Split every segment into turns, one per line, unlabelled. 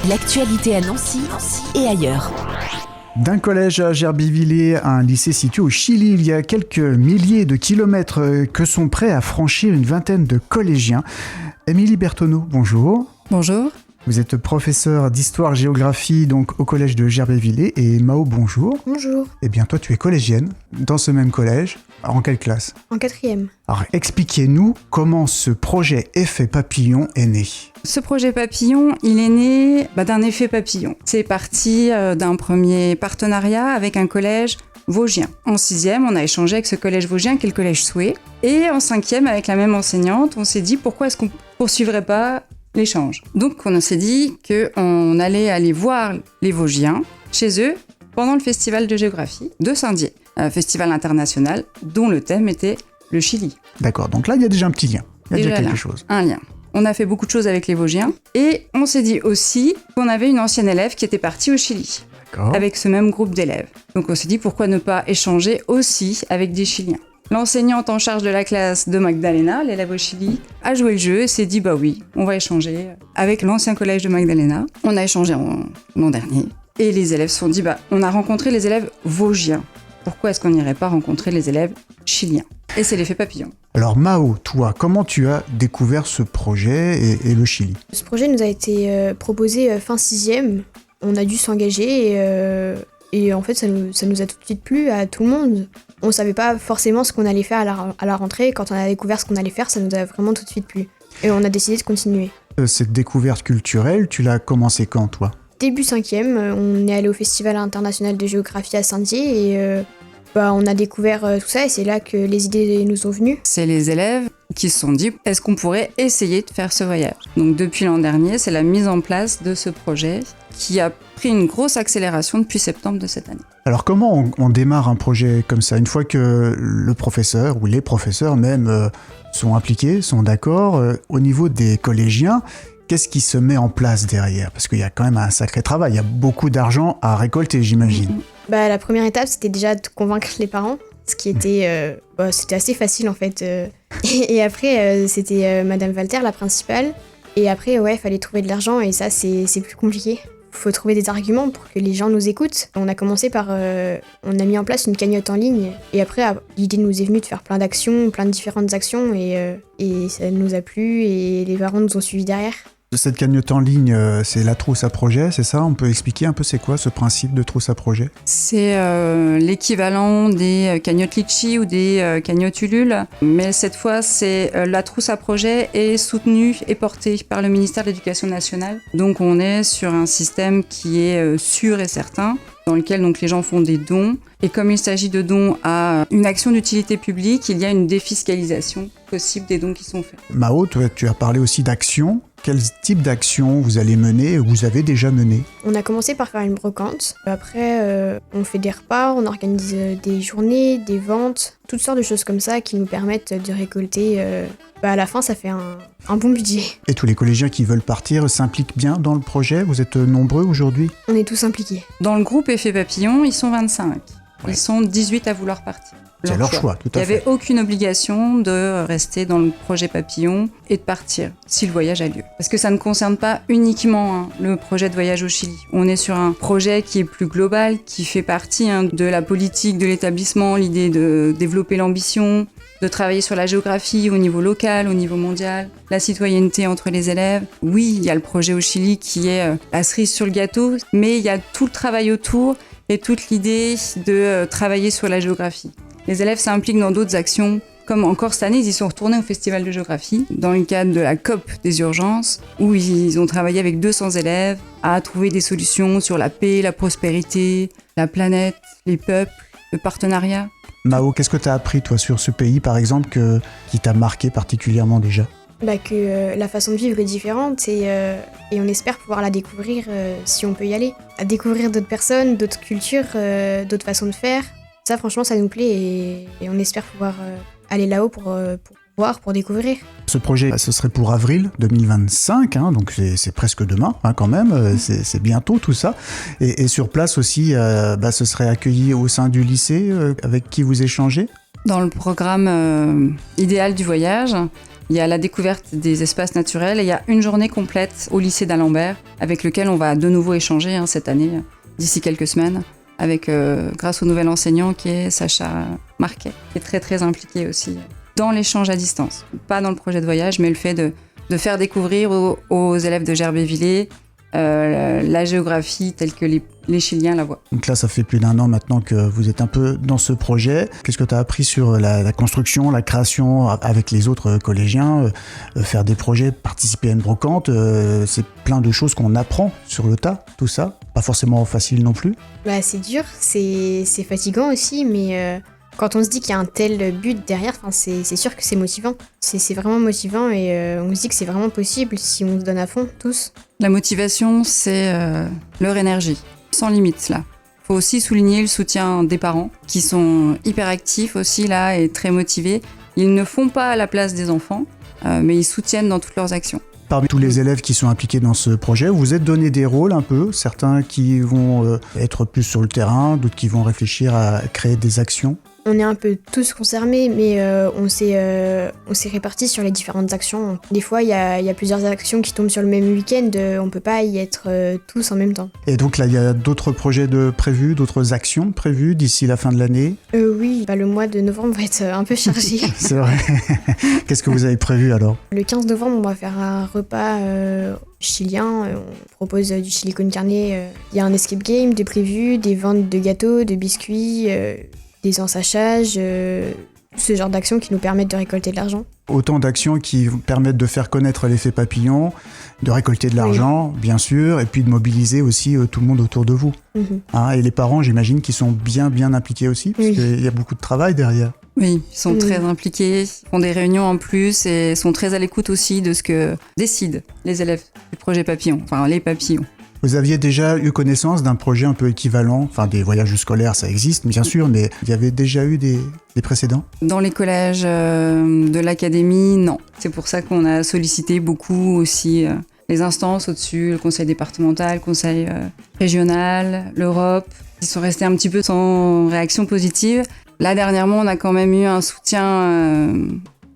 L'actualité à Nancy et ailleurs.
D'un collège à Gerbi-Villers à un lycée situé au Chili, il y a quelques milliers de kilomètres que sont prêts à franchir une vingtaine de collégiens. Émilie Bertonneau, bonjour.
Bonjour.
Vous êtes professeur d'histoire-géographie donc au collège de Gerbi-Villers. Et Mao, bonjour.
Bonjour.
Eh bien, toi, tu es collégienne dans ce même collège. En quelle classe ?
En 4e.
Alors, expliquez-nous comment ce projet Effet Papillon est né.
Ce projet Papillon, il est né d'un effet papillon. C'est parti d'un premier partenariat avec un collège vosgien. En 6e, on a échangé avec ce collège vosgien qui est le collège Soué. Et en 5e, avec la même enseignante, on s'est dit pourquoi est-ce qu'on ne poursuivrait pas l'échange. Donc on s'est dit qu'on allait aller voir les Vosgiens chez eux pendant le festival de géographie de Saint-Dié, un festival international dont le thème était le Chili.
D'accord, donc là il y a déjà un petit lien, il y a déjà quelque chose.
Un lien. On a fait beaucoup de choses avec les Vosgiens et on s'est dit aussi qu'on avait une ancienne élève qui était partie au Chili.
D'accord.
Avec ce même groupe d'élèves. Donc on s'est dit pourquoi ne pas échanger aussi avec des Chiliens. L'enseignante en charge de la classe de Magdalena, l'élève au Chili, a joué le jeu et s'est dit oui, on va échanger avec l'ancien collège de Magdalena. On a échangé l'an dernier et les élèves se sont dit on a rencontré les élèves vosgiens. Pourquoi est-ce qu'on n'irait pas rencontrer les élèves chiliens ? Et c'est l'effet papillon.
Alors Mao, toi, comment tu as découvert ce projet et le Chili ?
Ce projet nous a été proposé fin 6e. On a dû s'engager et en fait ça nous a tout de suite plu à tout le monde. On savait pas forcément ce qu'on allait faire à la rentrée. Quand on a découvert ce qu'on allait faire, ça nous a vraiment tout de suite plu. Et on a décidé de continuer.
Cette découverte culturelle, tu l'as commencé quand, toi ?
Début 5e, on est allé au Festival international de géographie à Saint-Dié et on a découvert tout ça et c'est là que les idées nous sont venues.
C'est les élèves qui se sont dit est-ce qu'on pourrait essayer de faire ce voyage ? Donc depuis l'an dernier, c'est la mise en place de ce projet qui a pris une grosse accélération depuis septembre de cette année.
Alors comment on démarre un projet comme ça ? Une fois que le professeur ou les professeurs même sont impliqués, sont d'accord, au niveau des collégiens, qu'est-ce qui se met en place derrière ? Parce qu'il y a quand même un sacré travail, il y a beaucoup d'argent à récolter, j'imagine.
La première étape, c'était déjà de convaincre les parents, ce qui était c'était assez facile en fait. Et après, c'était Madame Walter, la principale. Et après, il fallait trouver de l'argent et ça, c'est plus compliqué. Il faut trouver des arguments pour que les gens nous écoutent. On a commencé par... on a mis en place une cagnotte en ligne. Et après, l'idée nous est venue de faire plein d'actions, plein de différentes actions. Et ça nous a plu et les parents nous ont suivis derrière.
Cette cagnotte en ligne, c'est la trousse à projet, c'est ça ? On peut expliquer un peu c'est quoi ce principe de trousse à projet ?
C'est l'équivalent des cagnottes Litchi ou des cagnottes Ulule, mais cette fois, c'est la trousse à projet est soutenue et portée par le ministère de l'Éducation nationale. Donc on est sur un système qui est sûr et certain, dans lequel donc, les gens font des dons. Et comme il s'agit de dons à une action d'utilité publique, il y a une défiscalisation possible des dons qui sont faits.
Mao, toi, tu as parlé aussi d'actions. Quel type d'actions vous allez mener ou vous avez déjà mené ?
On a commencé par faire une brocante. Après, on fait des repas, on organise des journées, des ventes, toutes sortes de choses comme ça qui nous permettent de récolter. À la fin, ça fait un bon budget.
Et tous les collégiens qui veulent partir s'impliquent bien dans le projet ? Vous êtes nombreux aujourd'hui ?
On est tous impliqués.
Dans le groupe Effet Papillon, ils sont 25.
Ouais.
Ils sont 18 à vouloir partir.
C'est leur choix, tout à fait.
Il n'y avait aucune obligation de rester dans le projet Papillon et de partir si le voyage a lieu. Parce que ça ne concerne pas uniquement le projet de voyage au Chili. On est sur un projet qui est plus global, qui fait partie de la politique de l'établissement, l'idée de développer l'ambition, de travailler sur la géographie au niveau local, au niveau mondial, la citoyenneté entre les élèves. Oui, il y a le projet au Chili qui est la cerise sur le gâteau, mais il y a tout le travail autour et toute l'idée de travailler sur la géographie. Les élèves s'impliquent dans d'autres actions, comme encore cette année, ils y sont retournés au Festival de géographie, dans le cadre de la COP des urgences, où ils ont travaillé avec 200 élèves à trouver des solutions sur la paix, la prospérité, la planète, les peuples, le partenariat.
Mao, qu'est-ce que tu as appris, toi, sur ce pays, par exemple, qui t'a marqué particulièrement déjà ?
Que la façon de vivre est différente et on espère pouvoir la découvrir si on peut y aller. À découvrir d'autres personnes, d'autres cultures, d'autres façons de faire. Ça, franchement, ça nous plaît et on espère pouvoir aller là-haut pour voir, pour découvrir.
Ce projet, ce serait pour avril 2025, donc c'est presque demain quand même, c'est bientôt tout ça. Et sur place aussi, ce serait accueilli au sein du lycée avec qui vous échangez ?
Dans le programme idéal du voyage, Il y a la découverte des espaces naturels et il y a une journée complète au lycée d'Alembert avec lequel on va de nouveau échanger cette année, d'ici quelques semaines, avec, grâce au nouvel enseignant qui est Sacha Marquet, qui est très très impliqué aussi dans l'échange à distance. Pas dans le projet de voyage, mais le fait de faire découvrir aux élèves de Gerbévillers la géographie telle que les Chiliens la voient.
Donc là, ça fait plus d'1 an maintenant que vous êtes un peu dans ce projet. Qu'est-ce que tu as appris sur la construction, la création avec les autres collégiens, faire des projets, participer à une brocante, c'est plein de choses qu'on apprend sur le tas, tout ça. Pas forcément facile non plus.
Bah, c'est dur, c'est fatigant aussi, mais quand on se dit qu'il y a un tel but derrière, c'est sûr que c'est motivant. C'est vraiment motivant et on se dit que c'est vraiment possible si on se donne à fond, tous.
La motivation, c'est leur énergie, sans limite là. Il faut aussi souligner le soutien des parents qui sont hyper actifs aussi là et très motivés. Ils ne font pas à la place des enfants, mais ils soutiennent dans toutes leurs actions.
Parmi tous les élèves qui sont impliqués dans ce projet, vous vous êtes donné des rôles un peu, certains qui vont être plus sur le terrain, d'autres qui vont réfléchir à créer des actions.
On est un peu tous concernés, mais on s'est répartis sur les différentes actions. Des fois, il y a plusieurs actions qui tombent sur le même week-end, on peut pas y être tous en même temps.
Et donc là, il y a d'autres projets prévus, d'autres actions prévues d'ici la fin de l'année?
Oui, le mois de novembre va être un peu chargé.
C'est vrai. Qu'est-ce que vous avez prévu alors?
Le 15 novembre, on va faire un repas chilien. On propose du chili con carne. Il y a un escape game de prévu, des ventes de gâteaux, de biscuits, des ensachages, ce genre d'actions qui nous permettent de récolter de l'argent.
Autant d'actions qui permettent de faire connaître l'effet papillon, de récolter de l'argent, oui, bien sûr, et puis de mobiliser aussi tout le monde autour de vous. Et les parents, j'imagine, qui sont bien impliqués aussi, parce qu'il y a beaucoup de travail derrière.
Oui, ils sont très impliqués, font des réunions en plus et sont très à l'écoute aussi de ce que décident les élèves du projet Papillon, enfin les papillons.
Vous aviez déjà eu connaissance d'un projet un peu équivalent, enfin des voyages scolaires, ça existe bien sûr, mais il y avait déjà eu des précédents? Dans
les collèges de l'académie, non. C'est pour ça qu'on a sollicité beaucoup aussi les instances au-dessus, le conseil départemental, le conseil régional, l'Europe. Ils sont restés un petit peu sans réaction positive. Là, dernièrement, on a quand même eu un soutien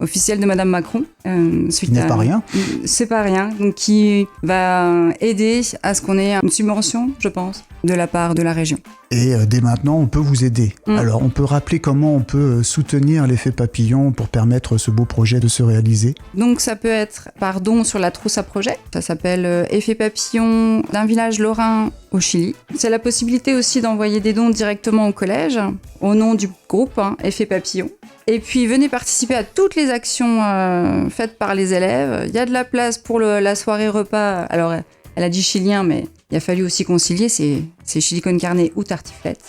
officiel de Madame Macron.
Ce n'est pas rien.
C'est pas rien. Donc, qui va aider à ce qu'on ait une subvention, je pense, de la part de la région.
Et dès maintenant, on peut vous aider. Alors, on peut rappeler comment on peut soutenir l'effet papillon pour permettre ce beau projet de se réaliser?
Donc, ça peut être par don sur la trousse à projet. Ça s'appelle Effet papillon d'un village lorrain au Chili. C'est la possibilité aussi d'envoyer des dons directement au collège, au nom du groupe Effet papillon. Et puis, venez participer à toutes les actions faites par les élèves. Il y a de la place pour la soirée repas. Alors, elle a dit chilien, mais il a fallu aussi concilier. C'est chili con carne ou tartiflette.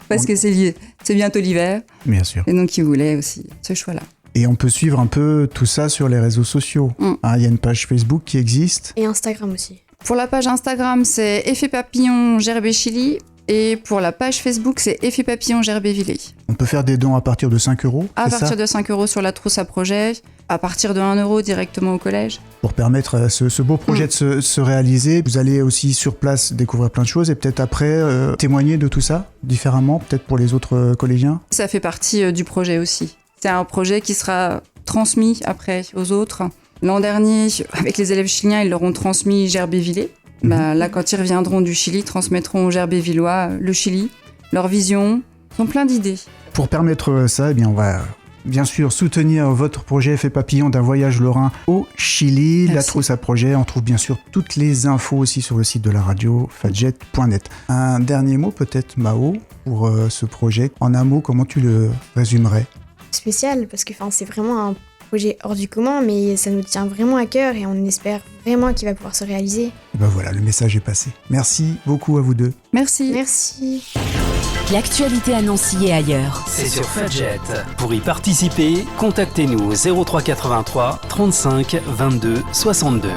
Parce que c'est bientôt l'hiver.
Bien sûr.
Et donc, il voulait aussi ce choix-là.
Et on peut suivre un peu tout ça sur les réseaux sociaux. Il y a une page Facebook qui existe.
Et Instagram aussi.
Pour la page Instagram, c'est Effet papillon Gerbéchili. Et pour la page Facebook, c'est Effet papillon Gerbévillers.
On peut faire des dons à partir de 5 €?
À partir de 5 € sur la trousse à projet, à partir de 1 € directement au collège.
Pour permettre à ce beau projet de se réaliser, vous allez aussi sur place découvrir plein de choses et peut-être après témoigner de tout ça différemment, peut-être pour les autres collégiens? Ça
fait partie du projet aussi. C'est un projet qui sera transmis après aux autres. L'an dernier, avec les élèves chiliens, ils leur ont transmis Gerbévillers. Là, quand ils reviendront du Chili, ils transmettront aux Gerbévillois le Chili, leur vision. Ils ont plein d'idées. Pour permettre ça, on va bien sûr soutenir votre projet Effet papillon d'un voyage lorrain au Chili. Merci. La trousse à projet, on trouve bien sûr toutes les infos aussi sur le site de la radio, fadjet.net. Un dernier mot peut-être, Mao, pour ce projet. En un mot, comment tu le résumerais? Spécial, parce que c'est vraiment un projet hors du commun, mais ça nous tient vraiment à cœur et on espère vraiment qu'il va pouvoir se réaliser. Et voilà, le message est passé. Merci beaucoup à vous deux. Merci. Merci.
L'actualité à Nancy et ailleurs.
C'est sur Fadjet. Pour y participer, contactez-nous au 03 83 35 22 62.